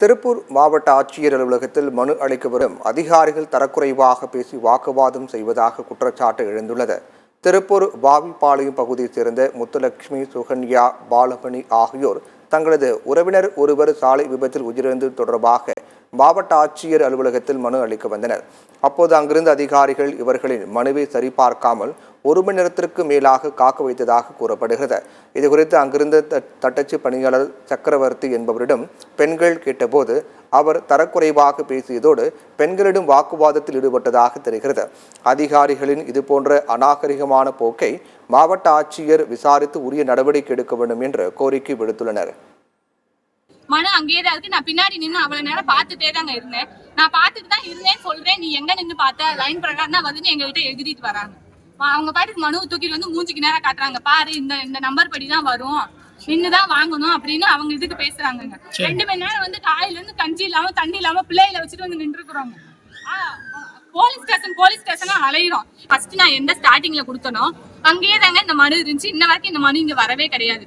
திருப்பூர் மாவட்ட ஆட்சியர் அலுவலகத்தில் மனு அளிக்க வரும் அதிகாரிகள் தரக்குறைவாக பேசி வாக்குவாதம் செய்வதாக குற்றச்சாட்டு எழுந்துள்ளது. திருப்பூர் வாவிப்பாளையம் பகுதியைச் சேர்ந்த முத்துலட்சுமி, சுகன்யா, பாலமணி ஆகியோர் தங்களது உறவினர் ஒருவர் சாலை விபத்தில் உயிரிழந்தது தொடர்பாக மாவட்ட ஆட்சியர் அலுவலகத்தில் மனு அளிக்க வந்தனர். அப்போது அங்கிருந்த அதிகாரிகள் இவர்களின் மனுவை சரிபார்க்காமல் 1 மணி நேரத்திற்கு மேலாக காக்க வைத்ததாக கூறப்படுகிறது. இதுகுறித்து அங்கிருந்த தட்டச்சு பணியாளர் சக்கரவர்த்தி என்பவரிடம் பெண்கள் கேட்டபோது அவர் தரக்குறைவாக பேசியதோடு பெண்களிடம் வாக்குவாதத்தில் ஈடுபட்டதாக தெரிகிறது. அதிகாரிகளின் இதுபோன்ற அநாகரிகமான போக்கை மாவட்ட ஆட்சியர் விசாரித்து உரிய நடவடிக்கை எடுக்க வேண்டும் என்று கோரிக்கை விடுத்துள்ளனர். மனு அங்கேயே தான் இருக்கு. நான் பின்னாடி நின்று அவ்வளவு நேரம் பார்த்துட்டே தாங்க இருந்தேன். நான் பார்த்துட்டு தான் இருந்தேன் சொல்றேன். நீ எங்க நின்று பார்த்த? லைன் பிரகாரம் தான் வந்து எங்ககிட்ட எழுதிட்டு வராங்க. அவங்க பாட்டுக்கு மனு தூக்கிட்டு வந்து மூஞ்சிக்கு நேரம் காட்டுறாங்க. பாரு, இந்த நம்பர் படி தான் வரும், நின்னுதான் வாங்கணும் அப்படின்னு அவங்க இதுக்கு பேசுறாங்க. 2 மணி நேரம் வந்து காலையில இருந்து கஞ்சி இல்லாம தண்ணி இல்லாம பிள்ளைகளை வச்சுட்டு வந்து நின்று இருக்கிறோங்க. போலீஸ் ஸ்டேஷனா அலையிறோம். ஃபர்ஸ்ட் நான் எந்த ஸ்டார்டிங்ல கொடுத்தனோ அங்கேயே தாங்க இந்த மனு இருந்துச்சு. இன்ன வரைக்கும் இந்த மனு இங்க வரவே கிடையாது.